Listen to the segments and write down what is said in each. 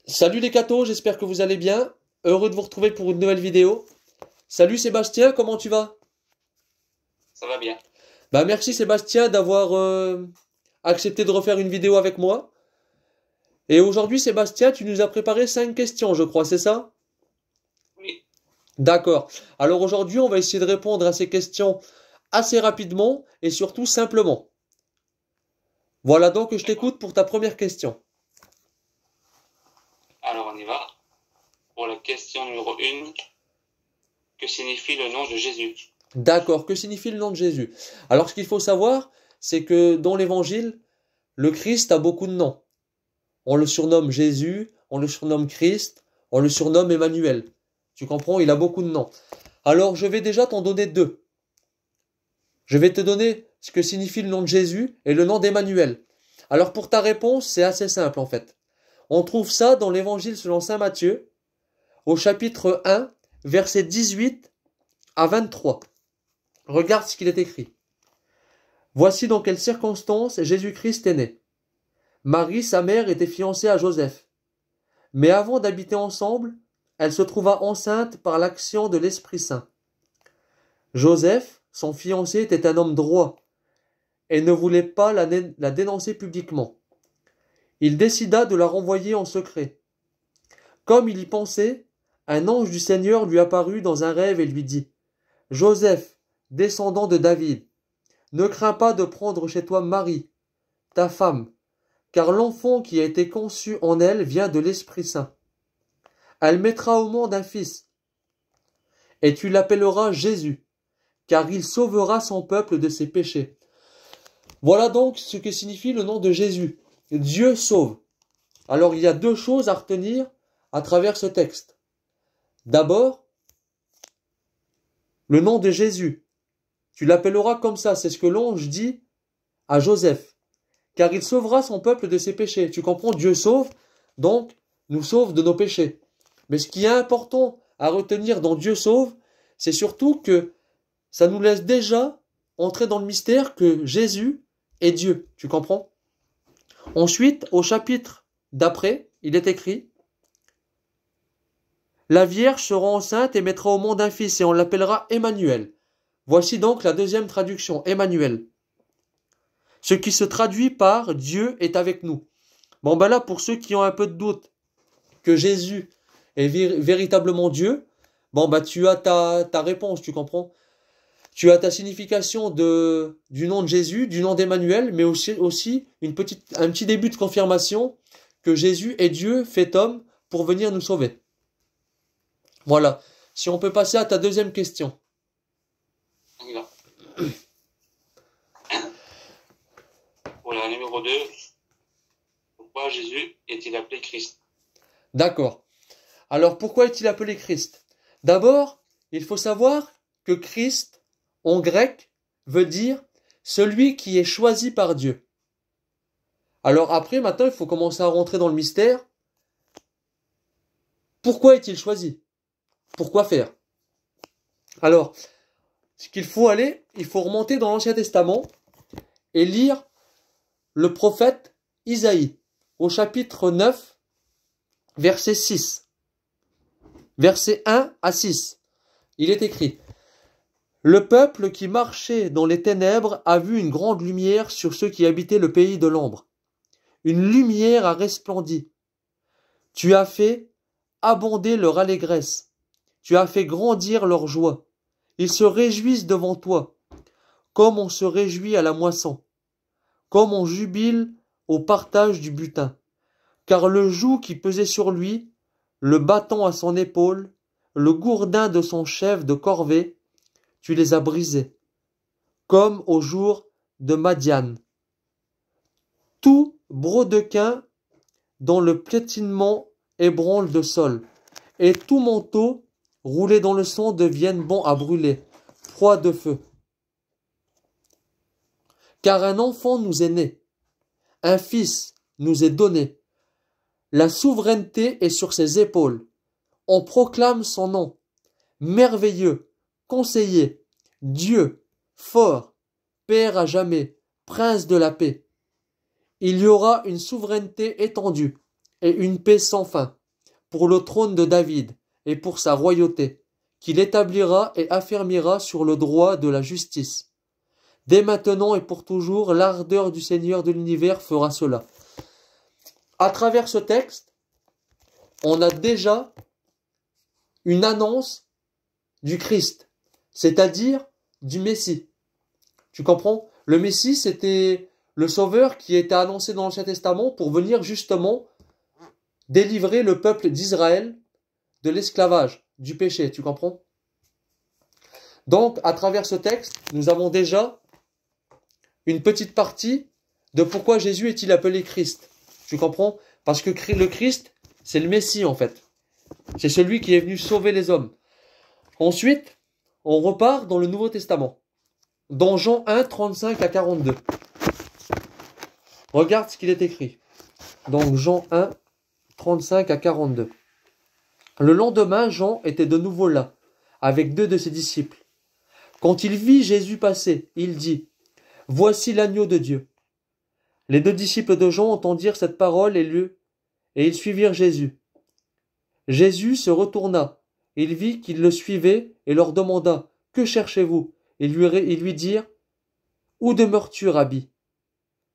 Salut les cathos, j'espère que vous allez bien. Heureux de vous retrouver pour une nouvelle vidéo. Salut Sébastien, comment tu vas? Ça va bien. Bah merci Sébastien d'avoir accepté de refaire une vidéo avec moi. Et aujourd'hui Sébastien, tu nous as préparé 5 questions, je crois, c'est ça? Oui. D'accord. Alors aujourd'hui, on va essayer de répondre à ces questions assez rapidement et surtout simplement. Voilà donc, je D'accord. t'écoute pour ta première question. Alors on y va. Pour la question numéro 1, que signifie le nom de Jésus? D'accord, que signifie le nom de Jésus? Alors ce qu'il faut savoir, c'est que dans l'évangile, le Christ a beaucoup de noms. On le surnomme Jésus, on le surnomme Christ, on le surnomme Emmanuel. Tu comprends? Il a beaucoup de noms. Alors je vais déjà t'en donner deux. Je vais te donner ce que signifie le nom de Jésus et le nom d'Emmanuel. Alors pour ta réponse, c'est assez simple en fait. On trouve ça dans l'évangile selon saint Matthieu, au chapitre 1, versets 18 à 23. Regarde ce qu'il est écrit. Voici dans quelles circonstances Jésus-Christ est né. Marie, sa mère, était fiancée à Joseph. Mais avant d'habiter ensemble, elle se trouva enceinte par l'action de l'Esprit Saint. Joseph, son fiancé, était un homme droit et ne voulait pas la dénoncer publiquement. Il décida de la renvoyer en secret. Comme il y pensait, un ange du Seigneur lui apparut dans un rêve et lui dit, « Joseph, descendant de David, ne crains pas de prendre chez toi Marie, ta femme, car l'enfant qui a été conçu en elle vient de l'Esprit Saint. Elle mettra au monde un fils, et tu l'appelleras Jésus, car il sauvera son peuple de ses péchés. » Voilà donc ce que signifie le nom de Jésus. Dieu sauve. Alors il y a deux choses à retenir à travers ce texte. D'abord, le nom de Jésus. Tu l'appelleras comme ça, c'est ce que l'ange dit à Joseph. Car il sauvera son peuple de ses péchés. Tu comprends, Dieu sauve, donc nous sauve de nos péchés. Mais ce qui est important à retenir dans Dieu sauve, c'est surtout que ça nous laisse déjà entrer dans le mystère que Jésus est Dieu. Tu comprends? Ensuite, au chapitre d'après, il est écrit, la Vierge sera enceinte et mettra au monde un fils et on l'appellera Emmanuel. Voici donc la deuxième traduction, Emmanuel. Ce qui se traduit par Dieu est avec nous. Bon ben là, pour ceux qui ont un peu de doute que Jésus est véritablement Dieu, bon ben tu as ta réponse, tu comprends? Tu as ta signification du nom de Jésus, du nom d'Emmanuel, mais aussi un petit début de confirmation que Jésus est Dieu fait homme pour venir nous sauver. Voilà. Si on peut passer à ta deuxième question. On y va. Pour la numéro 2, pourquoi Jésus est-il appelé Christ? D'accord. Alors pourquoi est-il appelé Christ? D'abord, il faut savoir que Christ, en grec, veut dire celui qui est choisi par Dieu. Alors après, maintenant, il faut commencer à rentrer dans le mystère. Pourquoi est-il choisi? Pourquoi faire? Alors, ce qu'il faut aller, il faut remonter dans l'Ancien Testament et lire le prophète Isaïe au chapitre 9, verset 6. Verset 1 à 6. Il est écrit, « Le peuple qui marchait dans les ténèbres a vu une grande lumière sur ceux qui habitaient le pays de l'ombre. Une lumière a resplendi. Tu as fait abonder leur allégresse. Tu as fait grandir leur joie. Ils se réjouissent devant toi, comme on se réjouit à la moisson, comme on jubile au partage du butin. Car le joug qui pesait sur lui, le bâton à son épaule, le gourdin de son chef de corvée, tu les as brisés, comme au jour de Madian. Tout brodequin dont le piétinement ébranle de sol, et tout manteau roulé dans le sang deviennent bons à brûler, proie de feu. Car un enfant nous est né, un fils nous est donné, la souveraineté est sur ses épaules. On proclame son nom, merveilleux, conseiller, Dieu, fort, Père à jamais, prince de la paix. Il y aura une souveraineté étendue, et une paix sans fin, pour le trône de David et pour sa royauté, qu'il établira et affermira sur le droit de la justice. Dès maintenant et pour toujours, l'ardeur du Seigneur de l'univers fera cela. À travers ce texte, on a déjà une annonce du Christ, c'est-à-dire du Messie. Tu comprends? Le Messie, c'était le Sauveur qui était annoncé dans l'Ancien Testament pour venir justement délivrer le peuple d'Israël de l'esclavage, du péché, tu comprends? Donc, à travers ce texte, nous avons déjà une petite partie de pourquoi Jésus est-il appelé Christ. Tu comprends? Parce que le Christ, c'est le Messie en fait. C'est celui qui est venu sauver les hommes. Ensuite, on repart dans le Nouveau Testament. Dans Jean 1, 35 à 42. Regarde ce qu'il est écrit. Donc Jean 1, 35 à 42. Le lendemain, Jean était de nouveau là, avec 2 de ses disciples. Quand il vit Jésus passer, il dit, « Voici l'agneau de Dieu. » Les 2 disciples de Jean entendirent cette parole et ils suivirent Jésus. Jésus se retourna, il vit qu'ils le suivaient et leur demanda, « Que cherchez-vous » Ils lui dirent, « Où demeures-tu, Rabbi ?»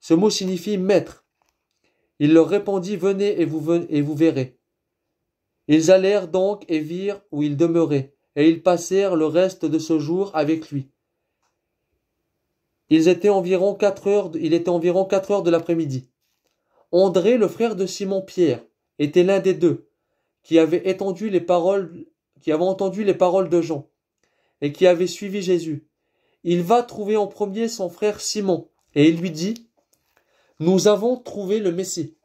Ce mot signifie « maître ». Il leur répondit, « Venez et vous verrez. » Ils allèrent donc et virent où il demeurait, et ils passèrent le reste de ce jour avec lui. Il était environ 4 heures de l'après-midi. André, le frère de Simon-Pierre, était l'un des 2, qui avait entendu les paroles de Jean, et qui avait suivi Jésus. Il va trouver en premier son frère Simon, et il lui dit, « Nous avons trouvé le Messie. »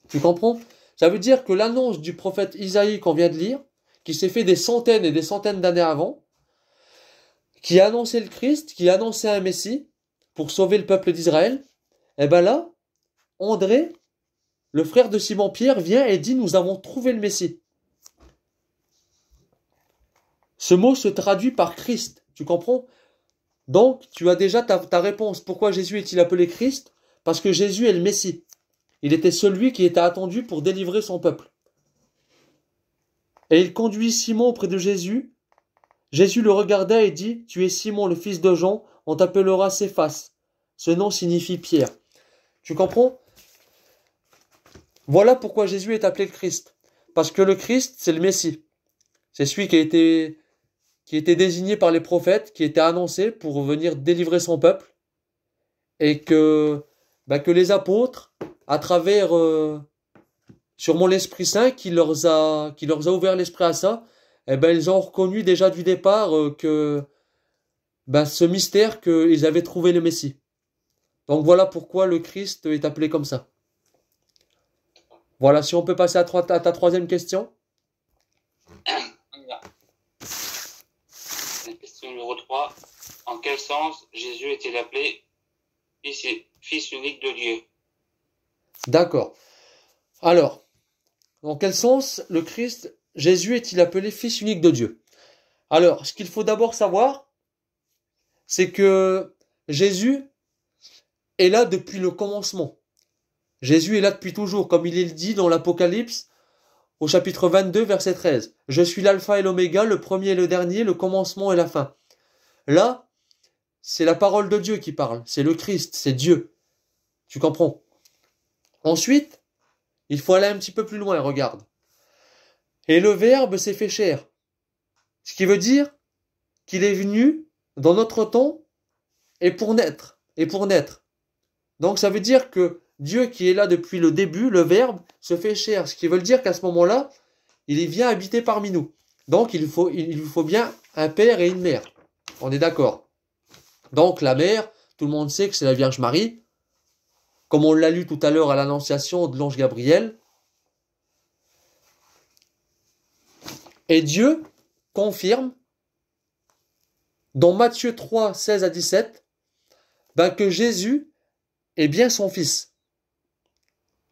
Tu comprends? Ça veut dire que l'annonce du prophète Isaïe qu'on vient de lire, qui s'est fait des centaines et des centaines d'années avant, qui a annoncé le Christ, qui a annoncé un Messie pour sauver le peuple d'Israël, et ben là, André, le frère de Simon-Pierre, vient et dit, « Nous avons trouvé le Messie. » Ce mot se traduit par Christ, tu comprends? Donc, tu as déjà ta réponse. Pourquoi Jésus est-il appelé Christ? Parce que Jésus est le Messie. Il était celui qui était attendu pour délivrer son peuple. Et il conduit Simon auprès de Jésus. Jésus le regarda et dit, « Tu es Simon, le fils de Jean, on t'appellera Céphas. » Ce nom signifie Pierre. Tu comprends? Voilà pourquoi Jésus est appelé le Christ. Parce que le Christ, c'est le Messie. C'est celui qui était désigné par les prophètes, qui était annoncé pour venir délivrer son peuple. Et que les apôtres, à travers sûrement l'Esprit Saint qui leur a ouvert l'esprit à ça, ils ont reconnu déjà du départ que ce mystère qu'ils avaient trouvé le Messie. Donc voilà pourquoi le Christ est appelé comme ça. Voilà, si on peut passer à ta troisième question. La question numéro 3. En quel sens Jésus est-il appelé fils unique de Dieu? D'accord. Alors, dans quel sens Jésus est-il appelé fils unique de Dieu? Alors, ce qu'il faut d'abord savoir, c'est que Jésus est là depuis le commencement. Jésus est là depuis toujours, comme il est dit dans l'Apocalypse, au chapitre 22, verset 13. « Je suis l'alpha et l'oméga, le premier et le dernier, le commencement et la fin. » Là, c'est la parole de Dieu qui parle, c'est le Christ, c'est Dieu. Tu comprends? Ensuite, il faut aller un petit peu plus loin, regarde. Et le Verbe s'est fait chair. Ce qui veut dire qu'il est venu dans notre temps et pour naître. Donc ça veut dire que Dieu qui est là depuis le début, le Verbe, se fait chair. Ce qui veut dire qu'à ce moment-là, il vient habiter parmi nous. Donc il lui faut bien un père et une mère. On est d'accord. Donc la mère, tout le monde sait que c'est la Vierge Marie. Comme on l'a lu tout à l'heure à l'Annonciation de l'ange Gabriel. Et Dieu confirme dans Matthieu 3, 16 à 17, que Jésus est bien son fils.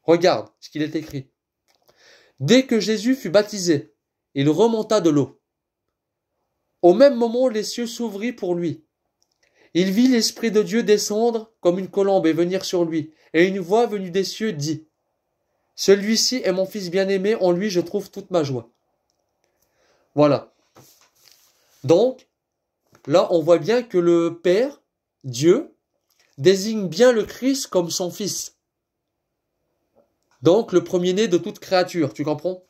Regarde ce qu'il est écrit. Dès que Jésus fut baptisé, il remonta de l'eau. Au même moment, les cieux s'ouvrirent pour lui. Il vit l'Esprit de Dieu descendre comme une colombe et venir sur lui. Et une voix venue des cieux dit, « Celui-ci est mon fils bien-aimé, en lui je trouve toute ma joie. Voilà. Donc, là, on voit bien que le Père, Dieu, désigne bien le Christ comme son fils. Donc, le premier-né de toute créature, tu comprends?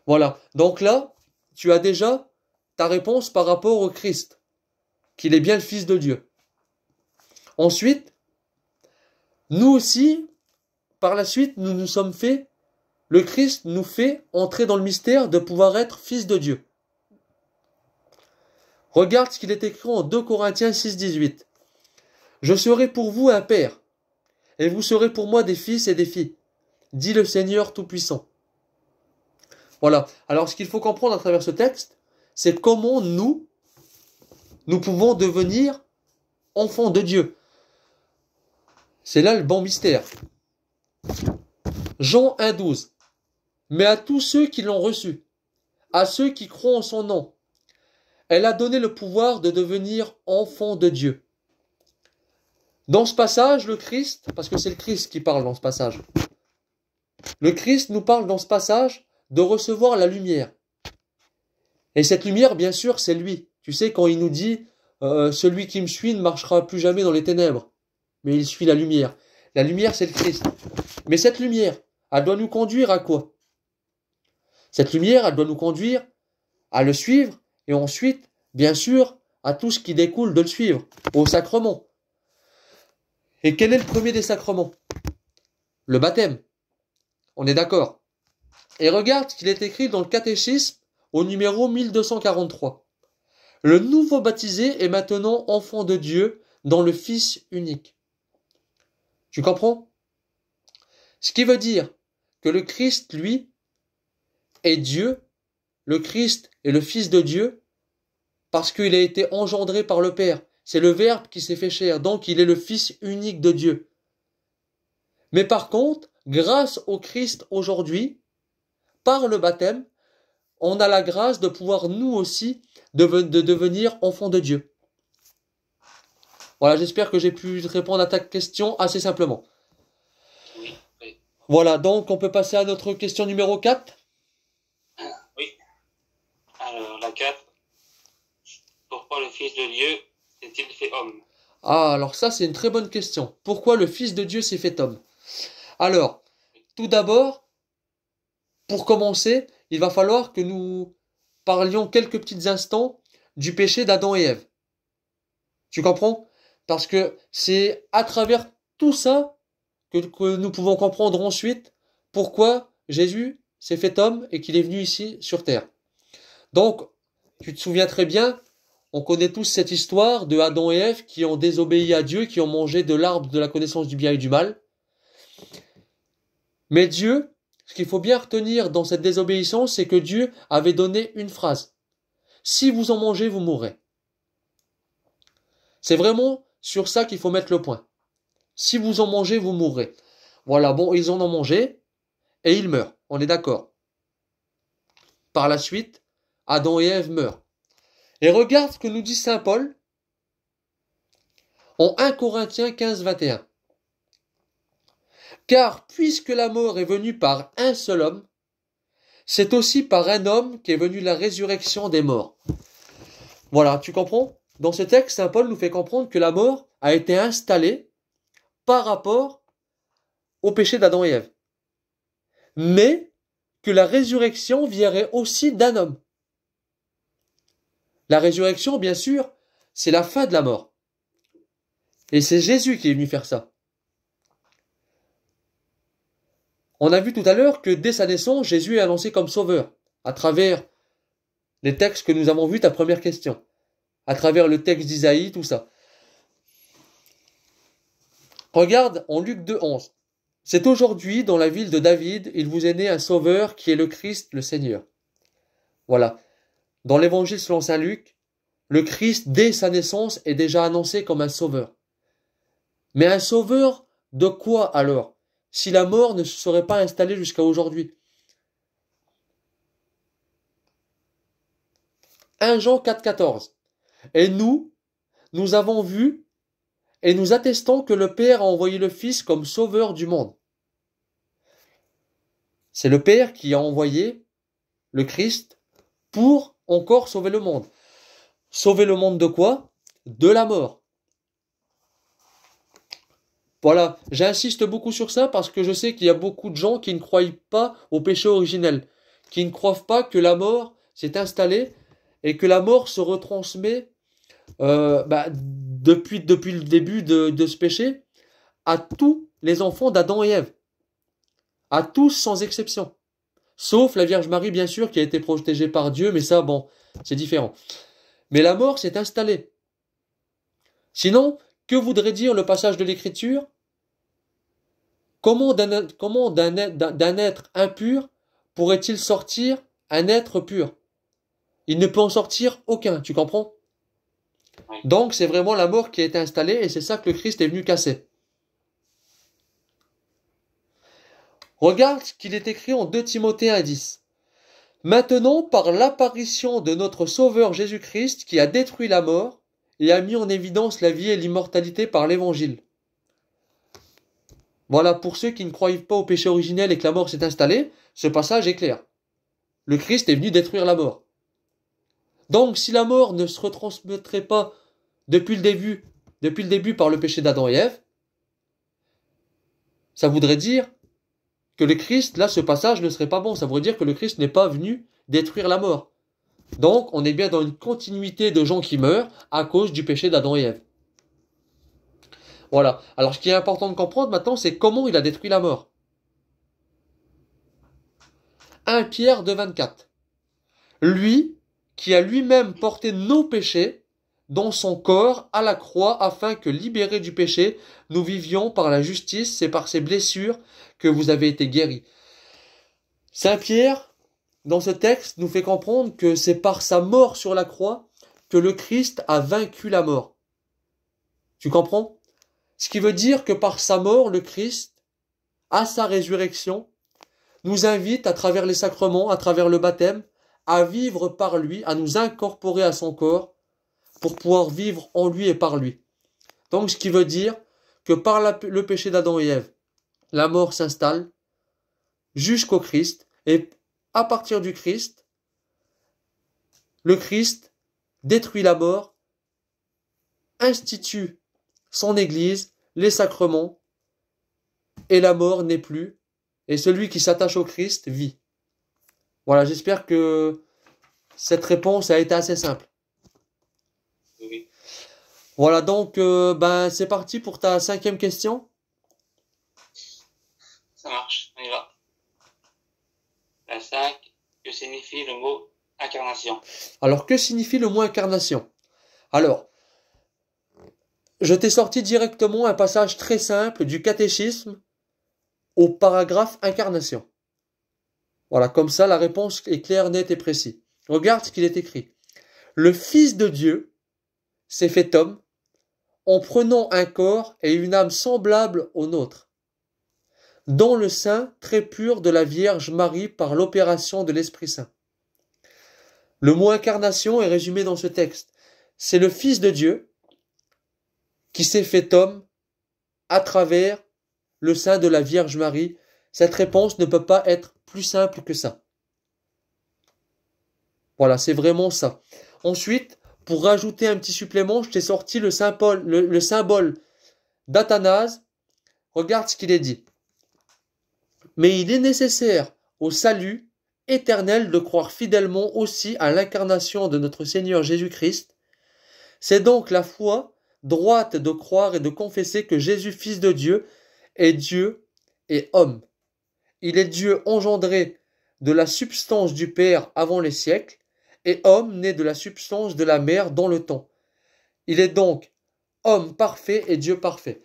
Voilà. Donc là, tu as déjà ta réponse par rapport au Christ, qu'il est bien le Fils de Dieu. Ensuite, nous aussi, par la suite, nous nous sommes fait, le Christ nous fait entrer dans le mystère de pouvoir être fils de Dieu. Regarde ce qu'il est écrit en 2 Corinthiens 6, 18. Je serai pour vous un père, et vous serez pour moi des fils et des filles, dit le Seigneur Tout-Puissant. Voilà. Alors, ce qu'il faut comprendre à travers ce texte, c'est comment nous pouvons devenir enfants de Dieu. C'est là le bon mystère. Jean 1, 12. Mais à tous ceux qui l'ont reçu, à ceux qui croient en son nom, elle a donné le pouvoir de devenir enfants de Dieu. Dans ce passage, le Christ, parce que c'est le Christ qui parle dans ce passage, le Christ nous parle dans ce passage de recevoir la lumière. Et cette lumière, bien sûr, c'est lui. Tu sais, quand il nous dit celui qui me suit ne marchera plus jamais dans les ténèbres, mais il suit la lumière. La lumière, c'est le Christ. Mais cette lumière, elle doit nous conduire à quoi? Cette lumière, elle doit nous conduire à le suivre et ensuite, bien sûr, à tout ce qui découle de le suivre, au sacrement. Et quel est le premier des sacrements? Le baptême. On est d'accord. Et regarde ce qu'il est écrit dans le catéchisme au numéro 1243. Le nouveau baptisé est maintenant enfant de Dieu dans le Fils unique. Tu comprends? Ce qui veut dire que le Christ, lui, est Dieu, le Christ est le Fils de Dieu, parce qu'il a été engendré par le Père. C'est le Verbe qui s'est fait chair, donc il est le Fils unique de Dieu. Mais par contre, grâce au Christ aujourd'hui, par le baptême, on a la grâce de pouvoir nous aussi de devenir enfants de Dieu. Voilà, j'espère que j'ai pu répondre à ta question assez simplement. Oui, oui. Voilà, donc on peut passer à notre question numéro 4. Oui. Alors, la 4. Pourquoi le Fils de Dieu s'est-il fait homme? Ah, alors ça c'est une très bonne question. Pourquoi le Fils de Dieu s'est fait homme? Alors, tout d'abord, pour commencer, il va falloir que nous parlions quelques petits instants du péché d'Adam et Ève. Tu comprends? Parce que c'est à travers tout ça que nous pouvons comprendre ensuite pourquoi Jésus s'est fait homme et qu'il est venu ici sur terre. Donc, tu te souviens très bien, on connaît tous cette histoire de Adam et Ève qui ont désobéi à Dieu, qui ont mangé de l'arbre de la connaissance du bien et du mal. Mais Dieu, ce qu'il faut bien retenir dans cette désobéissance, c'est que Dieu avait donné une phrase. Si vous en mangez, vous mourrez. C'est vraiment sur ça qu'il faut mettre le point. Si vous en mangez, vous mourrez. Voilà, bon, ils en ont mangé et ils meurent. On est d'accord. Par la suite, Adam et Ève meurent. Et regarde ce que nous dit saint Paul en 1 Corinthiens 15, 21. Car puisque la mort est venue par un seul homme, c'est aussi par un homme qu'est venue la résurrection des morts. Voilà, tu comprends? Dans ce texte, saint Paul nous fait comprendre que la mort a été installée par rapport au péché d'Adam et Ève. Mais que la résurrection viendrait aussi d'un homme. La résurrection, bien sûr, c'est la fin de la mort. Et c'est Jésus qui est venu faire ça. On a vu tout à l'heure que dès sa naissance, Jésus est annoncé comme sauveur, à travers les textes que nous avons vus, ta première question, à travers le texte d'Isaïe, tout ça. Regarde en Luc 2, 11. C'est aujourd'hui, dans la ville de David, il vous est né un sauveur qui est le Christ, le Seigneur. Voilà. Dans l'évangile selon saint Luc, le Christ, dès sa naissance, est déjà annoncé comme un sauveur. Mais un sauveur de quoi alors, si la mort ne se serait pas installée jusqu'à aujourd'hui? 1 Jean 4, 14. Et nous avons vu et nous attestons que le Père a envoyé le Fils comme sauveur du monde. C'est le Père qui a envoyé le Christ pour encore sauver le monde. Sauver le monde de quoi? De la mort. Voilà, j'insiste beaucoup sur ça parce que je sais qu'il y a beaucoup de gens qui ne croient pas au péché originel, qui ne croient pas que la mort s'est installée et que la mort se retransmet depuis le début de ce péché à tous les enfants d'Adam et Ève, à tous sans exception, sauf la Vierge Marie bien sûr qui a été protégée par Dieu, mais ça bon, c'est différent. Mais la mort s'est installée. Sinon, que voudrait dire le passage de l'Écriture? Comment d'un être impur pourrait-il sortir un être pur? Il ne peut en sortir aucun, tu comprends? Donc c'est vraiment la mort qui a été installée et c'est ça que le Christ est venu casser. Regarde ce qu'il est écrit en 2 Timothée 1,10. Maintenant, par l'apparition de notre Sauveur Jésus-Christ qui a détruit la mort et a mis en évidence la vie et l'immortalité par l'Évangile. Voilà, pour ceux qui ne croient pas au péché originel et que la mort s'est installée, ce passage est clair. Le Christ est venu détruire la mort. Donc, si la mort ne se retransmettrait pas depuis le début par le péché d'Adam et Ève, ça voudrait dire que le Christ, là, ce passage ne serait pas bon. Ça voudrait dire que le Christ n'est pas venu détruire la mort. Donc, on est bien dans une continuité de gens qui meurent à cause du péché d'Adam et Ève. Voilà. Alors, ce qui est important de comprendre maintenant, c'est comment il a détruit la mort. 1 Pierre 2,24. Lui, qui a lui-même porté nos péchés dans son corps à la croix, afin que, libérés du péché, nous vivions par la justice, c'est par ses blessures que vous avez été guéris. Saint Pierre, dans ce texte, nous fait comprendre que c'est par sa mort sur la croix que le Christ a vaincu la mort. Tu comprends? Ce qui veut dire que par sa mort, le Christ, à sa résurrection, nous invite à travers les sacrements, à travers le baptême, à vivre par lui, à nous incorporer à son corps pour pouvoir vivre en lui et par lui. Donc ce qui veut dire que par le péché d'Adam et Ève, la mort s'installe jusqu'au Christ et à partir du Christ, le Christ détruit la mort, institue son Église, les sacrements, et la mort n'est plus, et celui qui s'attache au Christ vit. Voilà, j'espère que cette réponse a été assez simple. Oui. Voilà, donc c'est parti pour ta 5e question. Ça marche, on y va. La 5, que signifie le mot incarnation? Alors, que signifie le mot incarnation? Alors, je t'ai sorti directement un passage très simple du catéchisme au paragraphe incarnation. Voilà, comme ça la réponse est claire, nette et précise. Regarde ce qu'il est écrit. Le Fils de Dieu s'est fait homme en prenant un corps et une âme semblables aux nôtres, dans le sein très pur de la Vierge Marie par l'opération de l'Esprit Saint. Le mot incarnation est résumé dans ce texte. C'est le Fils de Dieu qui s'est fait homme à travers le sein de la Vierge Marie. Cette réponse ne peut pas être plus simple que ça. Voilà, c'est vraiment ça. Ensuite, pour rajouter un petit supplément, je t'ai sorti le symbole d'Athanase. Regarde ce qu'il est dit. Mais il est nécessaire au salut éternel de croire fidèlement aussi à l'incarnation de notre Seigneur Jésus-Christ. C'est donc la foi droite de croire et de confesser que Jésus, Fils de Dieu, est Dieu et homme. Il est Dieu engendré de la substance du Père avant les siècles, et homme né de la substance de la mère dans le temps. Il est donc homme parfait et Dieu parfait.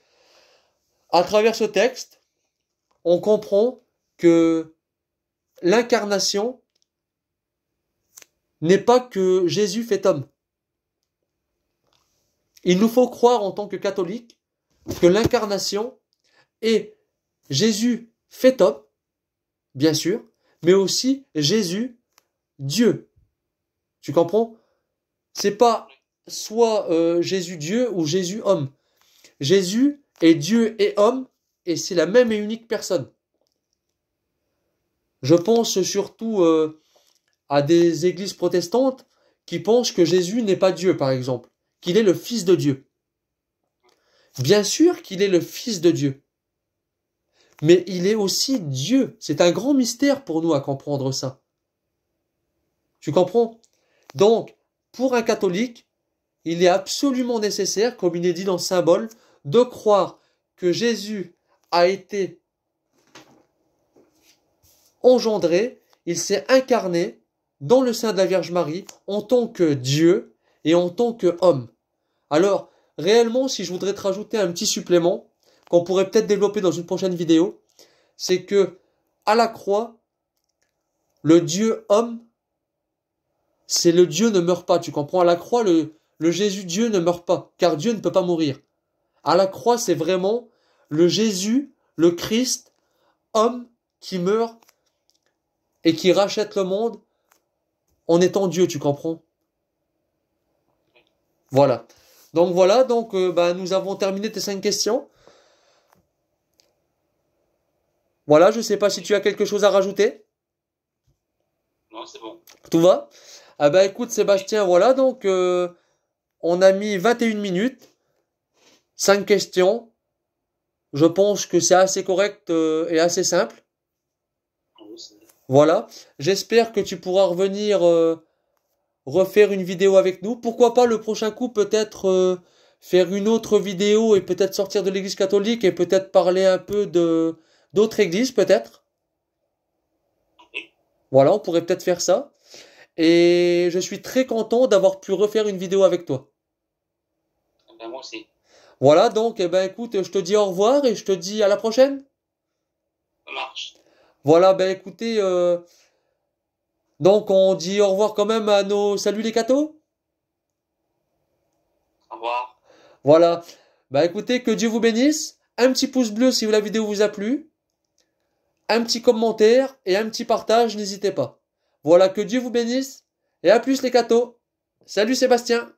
À travers ce texte, on comprend que l'incarnation n'est pas que Jésus fait homme. Il nous faut croire en tant que catholiques que l'incarnation est Jésus fait homme, bien sûr, mais aussi Jésus, Dieu. Tu comprends? C'est pas soit Jésus Dieu ou Jésus homme. Jésus est Dieu et homme, et c'est la même et unique personne. Je pense surtout à des églises protestantes qui pensent que Jésus n'est pas Dieu, par exemple, qu'il est le Fils de Dieu. Bien sûr qu'il est le Fils de Dieu, mais il est aussi Dieu. C'est un grand mystère pour nous à comprendre ça. Tu comprends? Donc, pour un catholique, il est absolument nécessaire, comme il est dit dans le symbole, de croire que Jésus a été engendré, il s'est incarné dans le sein de la Vierge Marie en tant que Dieu et en tant qu'homme. Alors, réellement, si je voudrais te rajouter un petit supplément, qu'on pourrait peut-être développer dans une prochaine vidéo, c'est que, à la croix, le Dieu homme, c'est le Dieu ne meurt pas, tu comprends? À la croix, le Jésus Dieu ne meurt pas, car Dieu ne peut pas mourir. À la croix, c'est vraiment le Jésus, le Christ, homme, qui meurt et qui rachète le monde en étant Dieu, tu comprends? Voilà. Donc nous avons terminé tes 5 questions. Voilà, je ne sais pas si tu as quelque chose à rajouter. Non, c'est bon. Tout va? Ah ben écoute Sébastien, voilà, donc on a mis 21 minutes, 5 questions. Je pense que c'est assez correct et assez simple. Voilà. J'espère que tu pourras revenir refaire une vidéo avec nous. Pourquoi pas le prochain coup peut-être faire une autre vidéo et peut-être sortir de l'église catholique et peut-être parler un peu de d'autres églises peut-être. Voilà, on pourrait peut-être faire ça. Et je suis très content d'avoir pu refaire une vidéo avec toi. Ben, moi aussi. Voilà, donc eh ben écoute, je te dis au revoir et je te dis à la prochaine. Ça marche. Voilà, ben écoutez, donc on dit au revoir quand même à nos salut les cathos. Au revoir. Voilà. Bah écoutez, que Dieu vous bénisse. Un petit pouce bleu si la vidéo vous a plu. Un petit commentaire et un petit partage, n'hésitez pas. Voilà, que Dieu vous bénisse. Et à plus les cathos. Salut Sébastien.